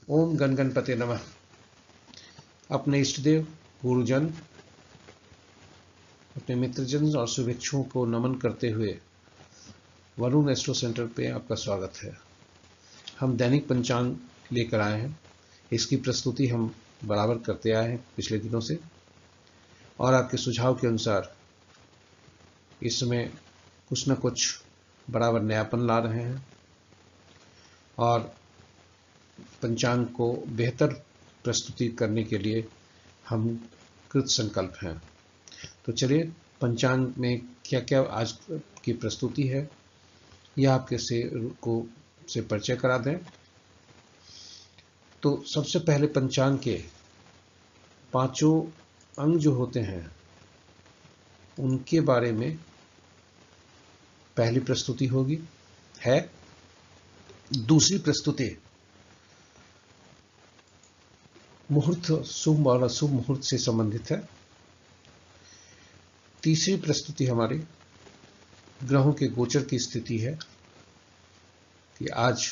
ओम गण गणपते नमः। अपने इष्टदेव, गुरुजन, अपने मित्रजन और शुभेच्छुओं को नमन करते हुए वरुण एस्ट्रो सेंटर पे आपका स्वागत है। हम दैनिक पंचांग लेकर आए हैं। इसकी प्रस्तुति हम बराबर करते आए हैं पिछले दिनों से, और आपके सुझाव के अनुसार इसमें कुछ न कुछ बराबर नयापन ला रहे हैं और पंचांग को बेहतर प्रस्तुति करने के लिए हम कृत संकल्प हैं। तो चलिए, पंचांग में क्या क्या आज की प्रस्तुति है यह आपके से परिचय करा दें। तो सबसे पहले पंचांग के पांचों अंग जो होते हैं उनके बारे में पहली प्रस्तुति होगी है। दूसरी प्रस्तुति मुहूर्त, शुभ और अशुभ मुहूर्त से संबंधित है। तीसरी प्रस्तुति हमारी ग्रहों के गोचर की स्थिति है कि आज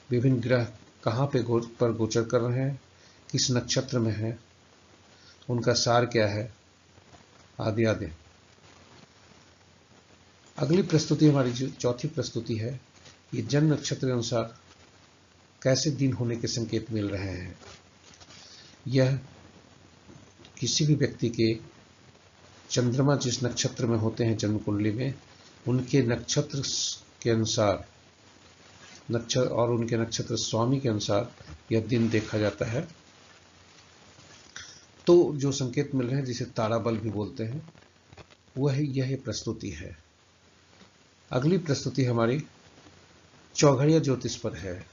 विभिन्न ग्रह कहाँ पर गोचर कर रहे हैं, किस नक्षत्र में हैं, उनका सार क्या है, आदि आदि। अगली प्रस्तुति हमारी जो चौथी प्रस्तुति है, ये जन्म नक्षत्र के अनुसार कैसे दिन होने के संकेत मिल रहे हैं। यह किसी भी व्यक्ति के चंद्रमा जिस नक्षत्र में होते हैं जन्म कुंडली में, उनके नक्षत्र के अनुसार और उनके नक्षत्र स्वामी के अनुसार यह दिन देखा जाता है। तो जो संकेत मिल रहे हैं, जिसे तारा बल भी बोलते हैं, वह यह प्रस्तुति है। अगली प्रस्तुति हमारी चौघड़िया ज्योतिष पर है।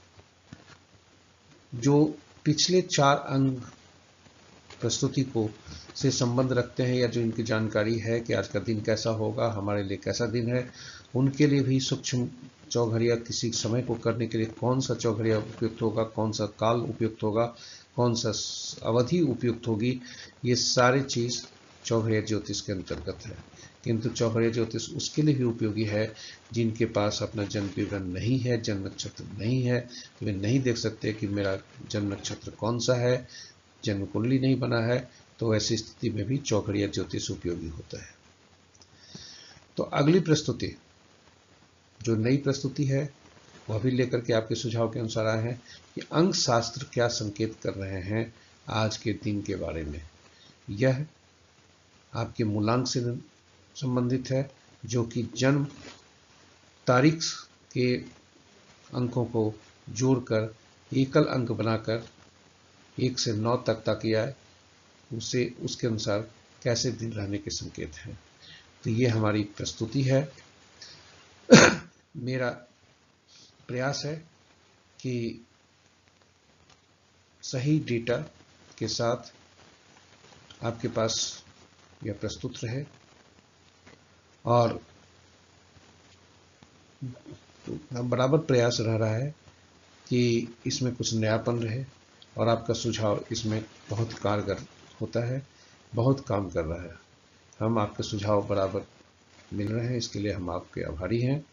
जो पिछले 4 अंग प्रस्तुति को से संबंध रखते हैं या जो इनकी जानकारी है कि आज का दिन कैसा होगा, हमारे लिए कैसा दिन है, उनके लिए भी सूक्ष्म चौघड़िया किसी समय को करने के लिए कौन सा चौघड़िया उपयुक्त होगा, कौन सा काल उपयुक्त होगा, कौन सा अवधि उपयुक्त होगी, ये सारी चीज चौघड़िया ज्योतिष के अंतर्गत है। किंतु चौघड़िया ज्योतिष उसके लिए भी उपयोगी है जिनके पास अपना जन्म विवरण नहीं है, जन्म नक्षत्र नहीं है, तो वे नहीं देख सकते कि मेरा जन्म नक्षत्र कौन सा है, जन्म कुंडली नहीं बना है, तो ऐसी स्थिति में भी चौघड़िया ज्योतिष उपयोगी होता है। तो अगली प्रस्तुति जो नई प्रस्तुति है वह भी लेकर के आपके सुझाव के अनुसार आए हैं कि अंक शास्त्र क्या संकेत कर रहे हैं आज के दिन के बारे में। यह आपके मूलांक से संबंधित है, जो कि जन्म तारीख के अंकों को जोड़कर एकल अंक बनाकर 1 से 9 तक ताकि आए, उसके अनुसार कैसे दिन रहने के संकेत हैं। तो ये हमारी प्रस्तुति है। मेरा प्रयास है कि सही डेटा के साथ आपके पास यह प्रस्तुत रहे, और बराबर प्रयास रह रहा है कि इसमें कुछ नयापन रहे, और आपका सुझाव इसमें बहुत कारगर होता है, बहुत काम कर रहा है। हम आपके सुझाव बराबर मिल रहे हैं, इसके लिए हम आपके आभारी हैं।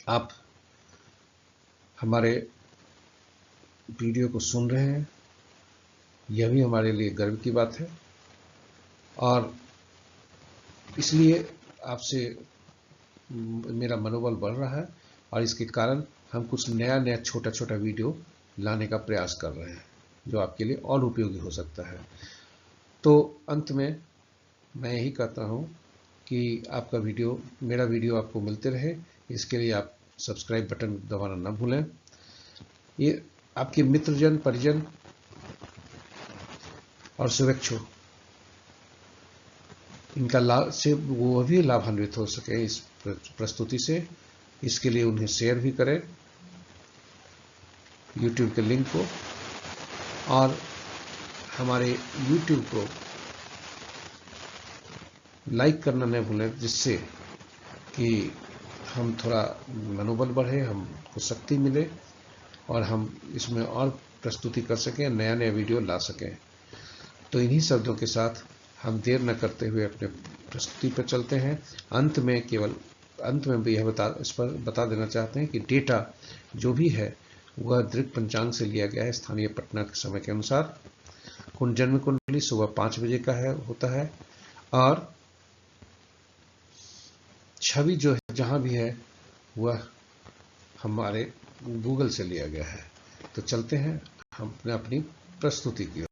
आप हमारे वीडियो को सुन रहे हैं, यह भी हमारे लिए गर्व की बात है, और इसलिए आपसे मेरा मनोबल बढ़ रहा है, और इसके कारण हम कुछ नया छोटा छोटा वीडियो लाने का प्रयास कर रहे हैं जो आपके लिए और उपयोगी हो सकता है। तो अंत में मैं यही कहता हूँ कि आपका मेरा वीडियो आपको मिलते रहे, इसके लिए आप सब्सक्राइब बटन दबाना न भूलें। ये आपके मित्रजन, परिजन और शुभेच्छु इनका लाभ से वो भी लाभान्वित हो सके इस प्रस्तुति से, इसके लिए उन्हें शेयर भी करें YouTube के लिंक को, और हमारे YouTube को लाइक करना न भूलें, जिससे कि हम थोड़ा मनोबल बढ़े, हमको शक्ति मिले, और हम इसमें और प्रस्तुति कर सकें, नया वीडियो ला सकें। तो इन्हीं शब्दों के साथ हम देर न करते हुए अपने प्रस्तुति पर चलते हैं। अंत में भी यह बता देना चाहते हैं कि डेटा जो भी है वह दृक पंचांग से लिया गया है स्थानीय पटना के समय के अनुसार। जन्म कुंडली सुबह 5 बजे का होता है और छवि जो है जहां भी है वह हमारे गूगल से लिया गया है। तो चलते हैं हम अपनी प्रस्तुति की ओर।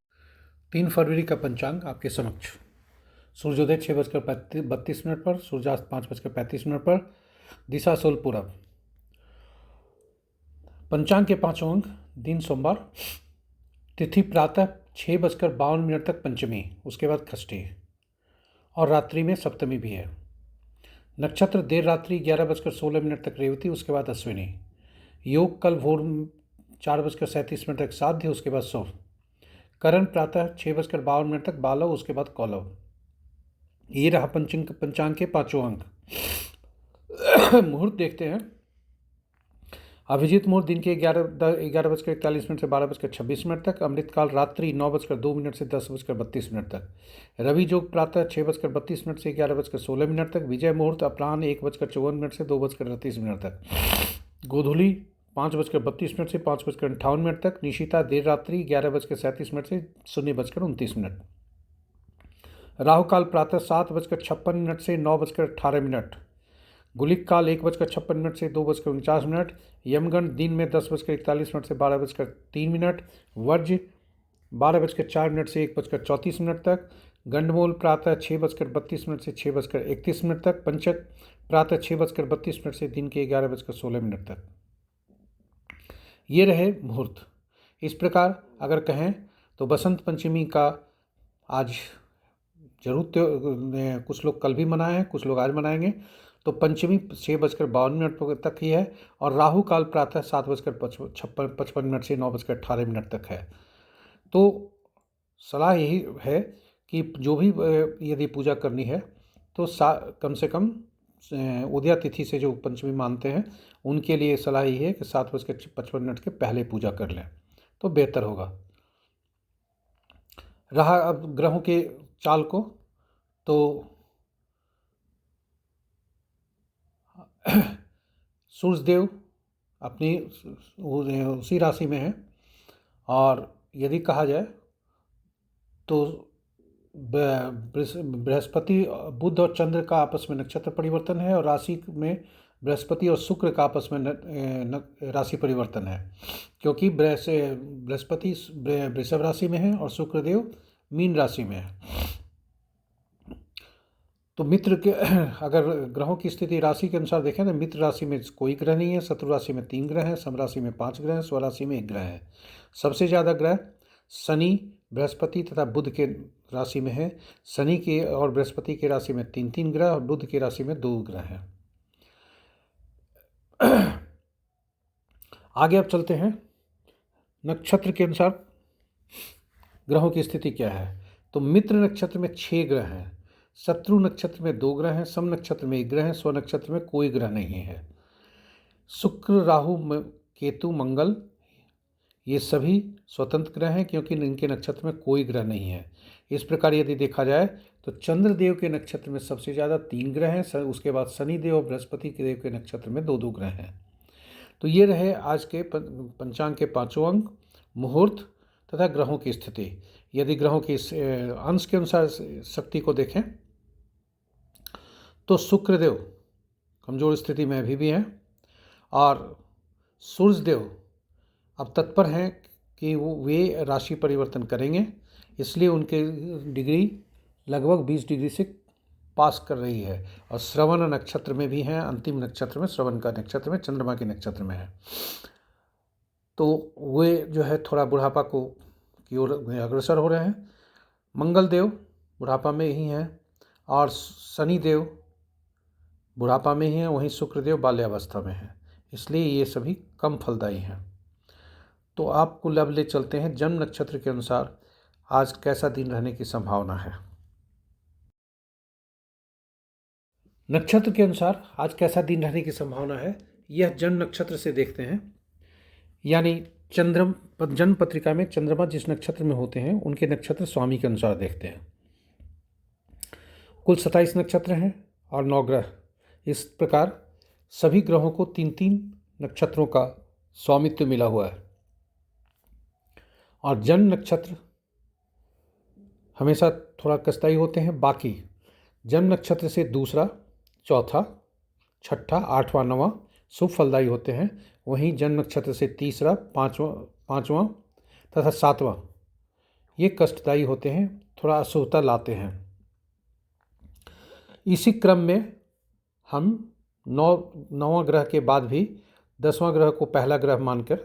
3 फरवरी का पंचांग आपके समक्ष। सूर्योदय 6:32 पर, सूर्यास्त 5:35 पर, दिशा सोल पूरब। पंचांग के 5 अंक, दिन सोमवार, तिथि प्रातः 6:52 तक पंचमी, उसके बाद खष्टी, और रात्रि में सप्तमी भी है। नक्षत्र देर रात्रि 11:16 तक रेवती, उसके बाद अश्विनी। योग कल भोर 4:37 तक साध्य, उसके बाद शुभ। करण प्रातः 6:52 तक बालव, उसके बाद कौलव। ये रहा पंचांग के 5 अंक। मुहूर्त देखते हैं। अभिजीत मुहूर्त दिन के 11:41 से 12:26 तक। अमृतकाल रात्रि 9:02 से 10:32 तक। रवि योग प्रातः 6:32 से 11:16 तक। विजय मुहूर्त अपराह्न 1:54 से 2:38 तक। गोधूली 5:32 से 5:58 तक। निशिता देर रात्रि 11:37 से 0:29। राहु काल प्रातः 7:56 से 9:18। गुलिक काल 1:56 से 2:49। यमगंड दिन में 10:41 से 12:03। वर्ज्य 12:04 से 1:34 तक। गंडमूल प्रातः 6:32 से 6:31 तक। पंचक प्रातः 6:32 से दिन के 11:16 तक। ये रहे मुहूर्त। इस प्रकार अगर कहें तो बसंत पंचमी का आज जरूर कुछ लोग कल भी मनाए हैं, कुछ लोग आज मनाएंगे। तो पंचमी 6:52 तक ही है और राहु काल प्रातः 7:55 से 9:18 तक है। तो सलाह यही है कि जो भी यदि पूजा करनी है तो कम से कम उदया तिथि से जो पंचमी मानते हैं उनके लिए सलाह यही है कि 7:55 के पहले पूजा कर लें तो बेहतर होगा। रहा अब ग्रहों के चाल को, तो सूर्यदेव अपनी उसी राशि में है और यदि कहा जाए तो बृहस्पति, बुध और चंद्र का आपस में नक्षत्र परिवर्तन है और राशि में बृहस्पति और शुक्र का आपस में राशि परिवर्तन है, क्योंकि बृहस्पति वृषभ राशि में है और शुक्रदेव मीन राशि में है। तो मित्र के अगर ग्रहों की स्थिति राशि के अनुसार देखें तो मित्र राशि में कोई ग्रह नहीं है, शत्रु राशि में 3 ग्रह हैं, सम राशि में 5 ग्रह हैं, स्व राशि में 1 ग्रह है। सबसे ज़्यादा ग्रह शनि, बृहस्पति तथा बुध के राशि में है। शनि के और बृहस्पति के राशि में 3 ग्रह और बुध की राशि में 2 ग्रह हैं। आगे अब चलते हैं नक्षत्र के अनुसार ग्रहों की स्थिति क्या है। तो मित्र नक्षत्र में 6 ग्रह हैं, शत्रु नक्षत्र में 2 ग्रह हैं, सम नक्षत्र में 1 ग्रह है, स्व नक्षत्र में कोई ग्रह नहीं है। शुक्र, राहु, केतु, मंगल ये सभी स्वतंत्र ग्रह हैं क्योंकि इनके नक्षत्र में कोई ग्रह नहीं है। इस प्रकार यदि देखा जाए तो चंद्रदेव के नक्षत्र में सबसे ज़्यादा 3 ग्रह हैं, उसके बाद शनिदेव और बृहस्पति के देव के नक्षत्र में 2 ग्रह हैं। तो ये रहे आज के पंचांग के 5 अंक, मुहूर्त तथा ग्रहों की स्थिति। यदि ग्रहों की अंश के अनुसार शक्ति को देखें तो शुक्रदेव कमजोर स्थिति में अभी भी हैं और सूर्यदेव अब तत्पर हैं कि वे राशि परिवर्तन करेंगे, इसलिए उनके डिग्री लगभग 20 डिग्री से पास कर रही है और श्रवण नक्षत्र में भी हैं, अंतिम नक्षत्र में, श्रवण का नक्षत्र में, चंद्रमा के नक्षत्र में है। तो वे जो है थोड़ा बुढ़ापा की ओर अग्रसर हो रहे हैं। मंगल देव बुढ़ापा में ही हैं और शनिदेव बुढ़ापा में ही हैं, वहीं शुक्रदेव बाल्यावस्था में हैं, इसलिए ये सभी कम फलदायी हैं। तो आपको अब ले चलते हैं जन्म नक्षत्र के अनुसार आज कैसा दिन रहने की संभावना है। नक्षत्र के अनुसार आज कैसा दिन रहने की संभावना है यह जन्म नक्षत्र से देखते हैं, यानी जन्म पत्रिका में चंद्रमा जिस नक्षत्र में होते हैं उनके नक्षत्र स्वामी के अनुसार देखते हैं। कुल 27 नक्षत्र हैं और 9 ग्रह। इस प्रकार सभी ग्रहों को 3-3 नक्षत्रों का स्वामित्व मिला हुआ है। और जन्म नक्षत्र हमेशा थोड़ा कष्टदायी होते हैं। बाकी जन्म नक्षत्र से दूसरा, चौथा, छठा, आठवां, नवां शुभ फलदायी होते हैं। वहीं जन्म नक्षत्र से तीसरा, पाँचवां तथा सातवां ये कष्टदायी होते हैं, थोड़ा अशुभता लाते हैं। इसी क्रम में हम नौवां ग्रह के बाद भी 10वां ग्रह को पहला ग्रह मानकर,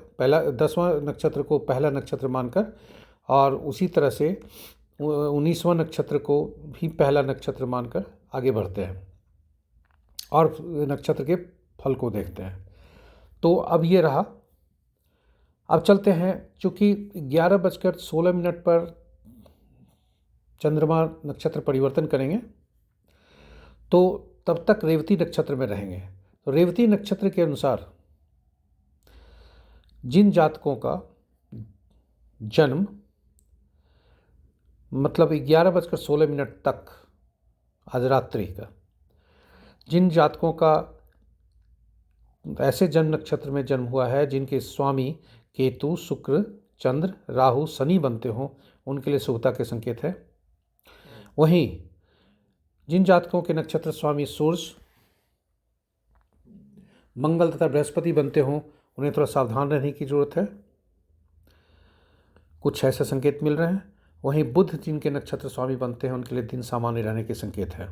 10वां नक्षत्र को पहला नक्षत्र मानकर, और उसी तरह से 19वां नक्षत्र को भी पहला नक्षत्र मानकर आगे बढ़ते हैं और नक्षत्र के फल को देखते हैं। तो अब ये रहा। अब चलते हैं, चूँकि 11:16 पर चंद्रमा नक्षत्र परिवर्तन करेंगे, तो तब तक रेवती नक्षत्र में रहेंगे। तो रेवती नक्षत्र के अनुसार जिन जातकों का जन्म मतलब 11:16 तक आज रात्रि का, जिन जातकों का ऐसे जन्म नक्षत्र में जन्म हुआ है जिनके स्वामी केतु, शुक्र, चंद्र, राहु, शनि बनते हों, उनके लिए शुभता के संकेत है। वहीं जिन जातकों के नक्षत्र स्वामी सूर्य, मंगल तथा बृहस्पति बनते हों, उन्हें थोड़ा सावधान रहने की जरूरत है, कुछ ऐसे संकेत मिल रहे हैं। वहीं बुध जिनके नक्षत्र स्वामी बनते हैं, उनके लिए दिन सामान्य रहने के संकेत है।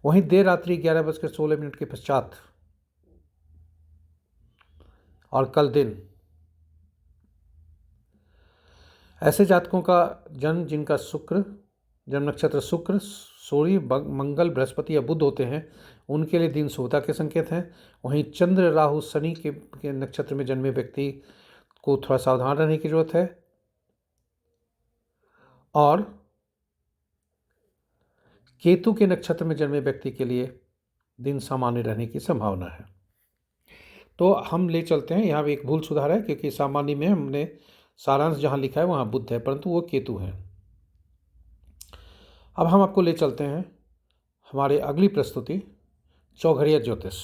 वहीं देर रात्रि 11:16 के पश्चात और कल दिन ऐसे जातकों का जन्म जिनका जन्म नक्षत्र शुक्र, सूर्य, मंगल, बृहस्पति या बुध होते हैं, उनके लिए दिन शुभता के संकेत हैं। वहीं चंद्र, राहु, शनि के नक्षत्र में जन्मे व्यक्ति को थोड़ा सावधान रहने की जरूरत है और केतु के नक्षत्र में जन्मे व्यक्ति के लिए दिन सामान्य रहने की संभावना है। तो हम ले चलते हैं, यहाँ एक भूल सुधार है, क्योंकि सामान्य में हमने सारांश जहाँ लिखा है वहाँ बुध है, परंतु वो केतु है। अब हम आपको ले चलते हैं हमारे अगली प्रस्तुति, चौघड़िया ज्योतिष।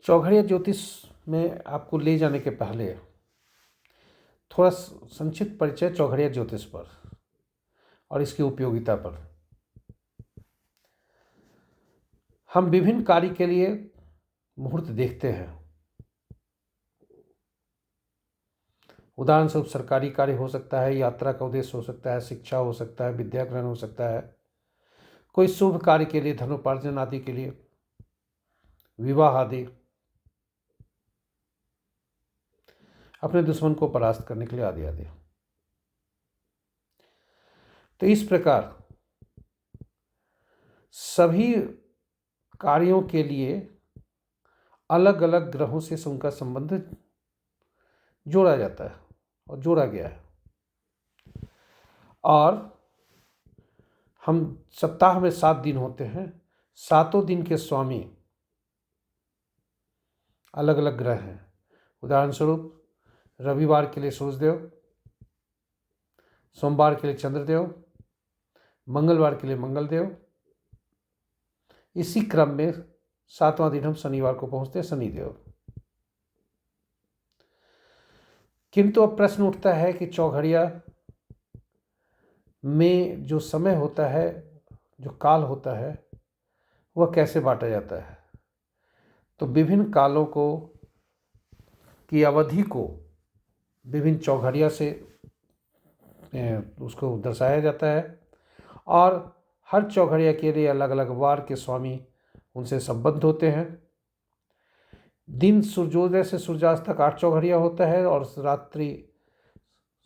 चौघड़िया ज्योतिष में आपको ले जाने के पहले थोड़ा संक्षिप्त परिचय चौघड़िया ज्योतिष पर और इसकी उपयोगिता पर। हम विभिन्न कार्य के लिए मुहूर्त देखते हैं। उदाहरण स्वरूप सरकारी कार्य हो सकता है, यात्रा का उद्देश्य हो सकता है, शिक्षा हो सकता है, विद्या ग्रहण हो सकता है, कोई शुभ कार्य के लिए, धनोपार्जन आदि के लिए, विवाह आदि, अपने दुश्मन को परास्त करने के लिए आदि आदि। तो इस प्रकार सभी कार्यों के लिए अलग अलग ग्रहों से उनका संबंध जोड़ा जाता है और जोड़ा गया है। और हम सप्ताह में 7 दिन होते हैं, 7 दिन के स्वामी अलग अलग ग्रह हैं। उदाहरण स्वरूप रविवार के लिए सूर्यदेव, सोमवार के लिए चंद्रदेव, मंगलवार के लिए मंगलदेव। इसी क्रम में 7वां दिन हम शनिवार को पहुंचते हैं, शनिदेव। किंतु अब प्रश्न उठता है कि चौघड़िया में जो समय होता है, जो काल होता है, वह कैसे बांटा जाता है। तो विभिन्न कालों को की अवधि को विभिन्न चौघड़िया से उसको दर्शाया जाता है और हर चौघड़िया के लिए अलग अलग वार के स्वामी उनसे संबद्ध होते हैं। दिन सूर्योदय से सूर्यास्त तक 8 चौघड़िया होता है और रात्रि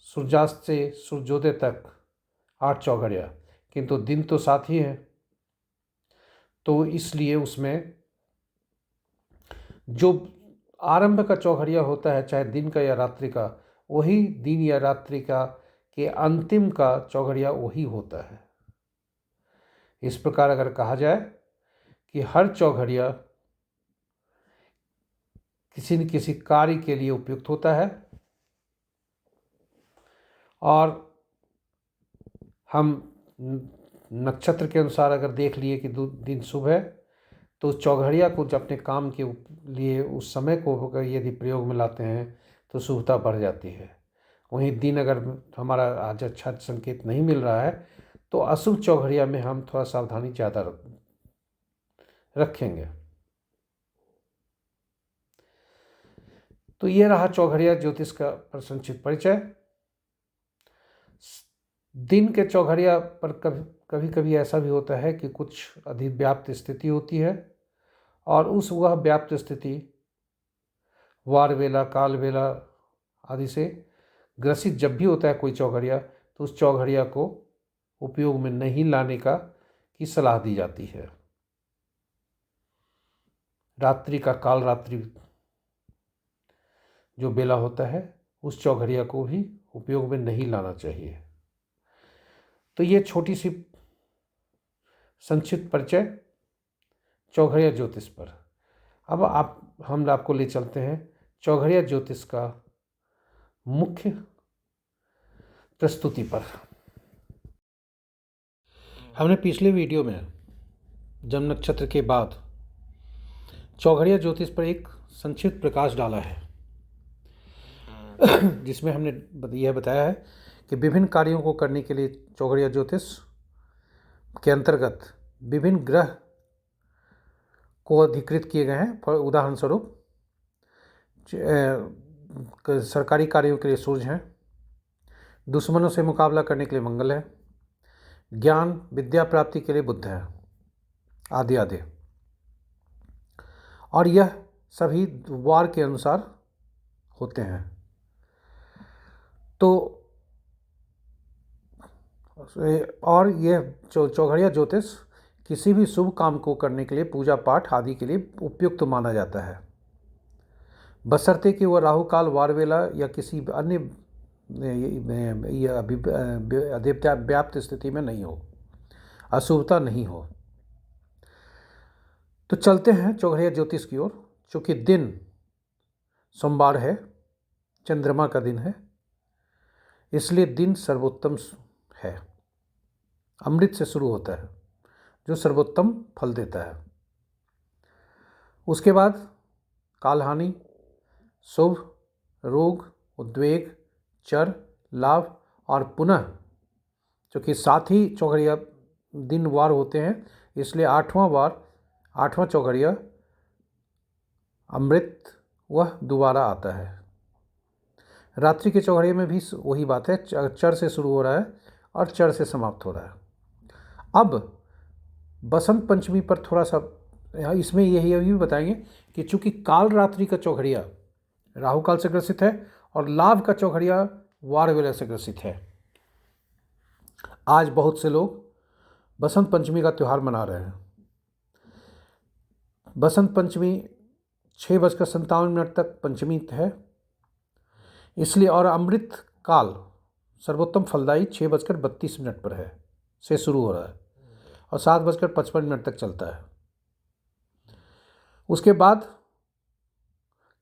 सूर्यास्त से सूर्योदय तक 8 चौघड़िया, किंतु दिन तो 7 ही है। तो इसलिए उसमें जो आरंभ का चौघड़िया होता है, चाहे दिन का या रात्रि का, वही दिन या रात्रि का के अंतिम का चौघड़िया वही होता है। इस प्रकार अगर कहा जाए कि हर चौघड़िया किसी न किसी कार्य के लिए उपयुक्त होता है और हम नक्षत्र के अनुसार अगर देख लिए कि दिन शुभ है, तो चौघड़िया को जब अपने काम के लिए उस समय को अगर यदि प्रयोग में लाते हैं तो शुभता बढ़ जाती है। वहीं दिन अगर हमारा आज अच्छा संकेत नहीं मिल रहा है तो अशुभ चौघड़िया में हम थोड़ा सावधानी ज़्यादा रखेंगे। तो ये रहा चौघड़िया ज्योतिष का संक्षिप्त परिचय। दिन के चौघड़िया पर कभी कभी ऐसा भी होता है कि कुछ अधिव्याप्त स्थिति होती है और वह व्याप्त स्थिति वार वेला काल वेला आदि से ग्रसित जब भी होता है कोई चौघड़िया तो उस चौघड़िया को उपयोग में नहीं लाने की सलाह दी जाती है। रात्रि का काल रात्रि जो बेला होता है उस चौघड़िया को भी उपयोग में नहीं लाना चाहिए। तो ये छोटी सी संक्षिप्त परिचय चौघड़िया ज्योतिष पर। अब हम आपको ले चलते हैं चौघड़िया ज्योतिष का मुख्य प्रस्तुति पर। हमने पिछले वीडियो में जन्म नक्षत्र के बाद चौघड़िया ज्योतिष पर एक संक्षिप्त प्रकाश डाला है जिसमें हमने यह बताया है कि विभिन्न कार्यों को करने के लिए चौघड़िया ज्योतिष के अंतर्गत विभिन्न ग्रह को अधिकृत किए गए हैं। उदाहरण स्वरूप सरकारी कार्यों के लिए सूर्य हैं, दुश्मनों से मुकाबला करने के लिए मंगल है, ज्ञान विद्या प्राप्ति के लिए बुध है, आदि आदि। और यह सभी वार के अनुसार होते हैं। तो और यह चौघड़िया ज्योतिष किसी भी शुभ काम को करने के लिए पूजा पाठ आदि के लिए उपयुक्त माना जाता है, बशर्ते कि वह राहु काल वार वेला या किसी अन्य व्याप्त स्थिति में नहीं हो, अशुभता नहीं हो। तो चलते हैं चौघड़िया ज्योतिष की ओर। चूँकि दिन सोमवार है, चंद्रमा का दिन है, इसलिए दिन सर्वोत्तम है, अमृत से शुरू होता है जो सर्वोत्तम फल देता है। उसके बाद कालहानि, शुभ, रोग, उद्वेग, चर, लाभ और पुनः चूँकि साथ ही चौघड़िया दिन वार होते हैं इसलिए आठवां चौघड़िया अमृत वह दोबारा आता है। रात्रि के चौघड़िया में भी वही बात है, चर से शुरू हो रहा है और चर से समाप्त हो रहा है। अब बसंत पंचमी पर थोड़ा सा इसमें यही भी बताएंगे कि चूँकि काल रात्रि का चौघड़िया राहु काल से ग्रसित है और लाभ का चौघड़िया वार वेला से ग्रसित है। आज बहुत से लोग बसंत पंचमी का त्यौहार मना रहे हैं। बसंत पंचमी 6:57 तक पंचमी है, इसलिए और अमृत काल सर्वोत्तम फलदायी 6:32 पर है से शुरू हो रहा है और 7:55 तक चलता है। उसके बाद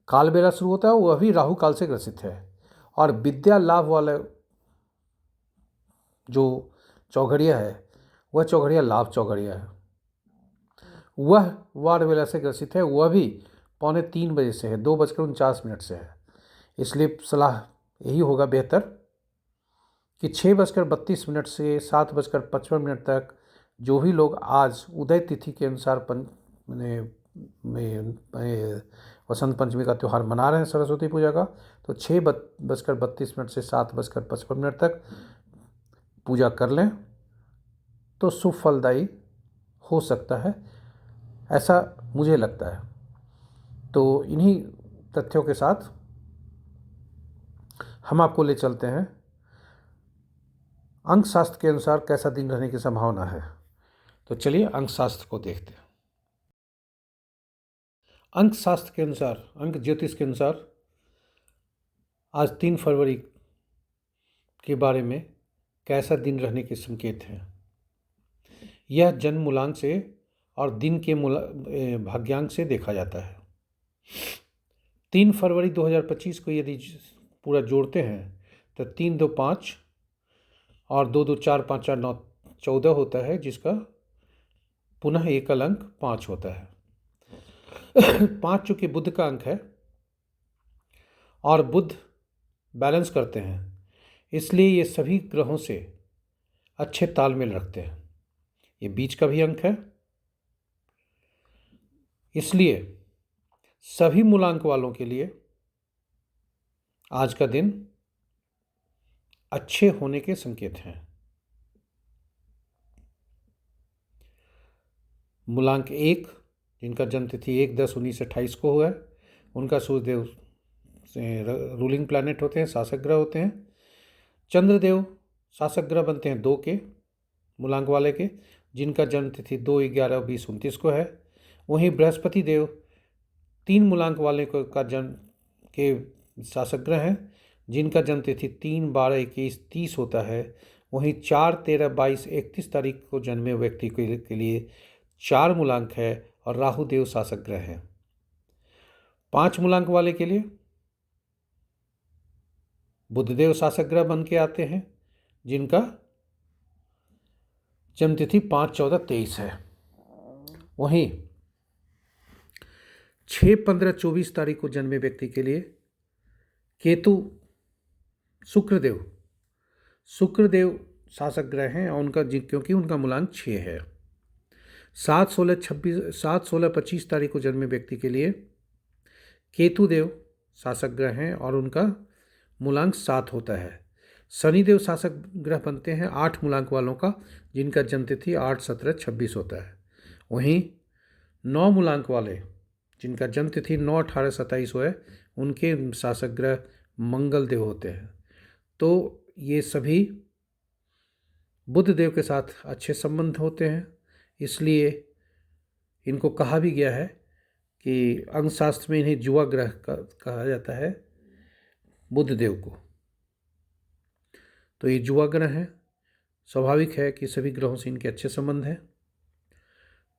काल बेला शुरू होता है, वह भी राहु काल से ग्रसित है और विद्या लाभ वाला जो चौघड़िया है वह चौघड़िया लाभ चौघड़िया है, वह वार वेला से ग्रसित है, वह भी 2:45 से है, 2:49 से है। इसलिए सलाह यही होगा बेहतर कि 6:32 से 7:55 तक जो भी लोग आज उदय तिथि के अनुसार वसंत पंचमी का त्यौहार मना रहे हैं सरस्वती पूजा का, तो 6:32 से 7:55 तक पूजा कर लें तो शुभ फलदायी हो सकता है, ऐसा मुझे लगता है। तो इन्हीं तथ्यों के साथ हम आपको ले चलते हैं अंक शास्त्र के अनुसार कैसा दिन रहने की संभावना है। तो चलिए अंक शास्त्र को देखते हैं। अंक शास्त्र के अनुसार, अंक ज्योतिष के अनुसार आज 3 फरवरी के बारे में कैसा दिन रहने के संकेत हैं। यह जन्म मूलांक से और दिन के भाग्यांक से देखा जाता है। 3 फरवरी 2025 को यदि पूरा जोड़ते हैं तो 3 2 5 और 2 2 4 5 4 9 14 होता है, जिसका पुनः एकल अंक 5 होता है। 5 चूंकि बुध का अंक है और बुध बैलेंस करते हैं, इसलिए ये सभी ग्रहों से अच्छे तालमेल रखते हैं। ये बीच का भी अंक है, इसलिए सभी मूलांक वालों के लिए आज का दिन अच्छे होने के संकेत हैं। मूलांक 1 जिनका जन्म तिथि 1-10-19-28 को हुआ है, उनका सूर्यदेव रूलिंग प्लैनेट होते हैं, शासक ग्रह होते हैं। चंद्रदेव शासक ग्रह बनते हैं 2 के मूलांक वाले के, जिनका जन्म तिथि 2-11-20-29 को है। वहीं बृहस्पति देव 3 मूलांक वाले को का जन्म के शासक ग्रह हैं, जिनका जन्म तिथि 3-12-21-30 होता है। वहीं 4-13-22-31 तारीख को जन्मे व्यक्ति के लिए 4 मूलांक है और राहु देव शासक ग्रह है। 5 मूलांक वाले के लिए बुधदेव शासक ग्रह बन के आते हैं, जिनका जन्म तिथि 5-14-23 है। वहीं 6-15-24 तारीख को जन्मे व्यक्ति के लिए केतु शुक्रदेव शासक ग्रह हैं और उनका क्योंकि उनका मूलांक 6 है। 7-16-25 तारीख को जन्मे व्यक्ति के लिए केतुदेव शासक ग्रह हैं और उनका मूलांक 7 होता है। शनिदेव शासक ग्रह बनते हैं 8 मूलांक वालों का, जिनका जन्म तिथि 8-17-26 होता है। वहीं 9 मूलांक वाले जिनका जन्म तिथि 9-18-27 हो है, उनके शासक ग्रह मंगल देव होते हैं। तो ये सभी बुध देव के साथ अच्छे संबंध होते हैं, इसलिए इनको कहा भी गया है कि अंकशास्त्र में इन्हें जुआ ग्रह कहा जाता है, बुध देव को। तो ये जुआ ग्रह हैं, स्वाभाविक है कि सभी ग्रहों से इनके अच्छे संबंध हैं।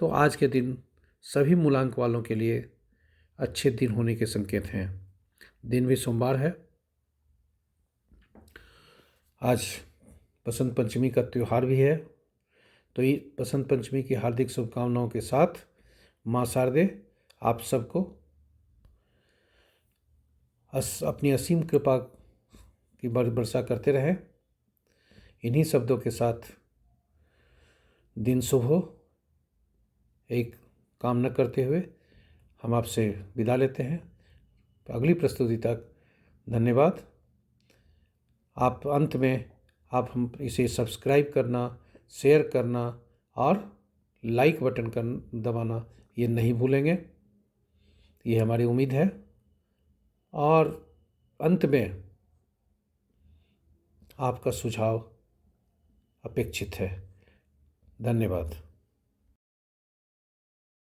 तो आज के दिन सभी मूलांक वालों के लिए अच्छे दिन होने के संकेत हैं। दिन भी सोमवार है। आज बसंत पंचमी का त्यौहार भी है, तो ये बसंत पंचमी की हार्दिक शुभकामनाओं के साथ माँ शारदे आप सबको अपनी असीम कृपा की वर्षा करते रहें। इन्हीं शब्दों के साथ दिन शुभ हो एक कामना करते हुए हम आपसे विदा लेते हैं। तो अगली प्रस्तुति तक धन्यवाद। आप अंत में आप हम इसे सब्सक्राइब करना, शेयर करना और लाइक बटन दबाना ये नहीं भूलेंगे, ये हमारी उम्मीद है। और अंत में आपका सुझाव अपेक्षित है। धन्यवाद।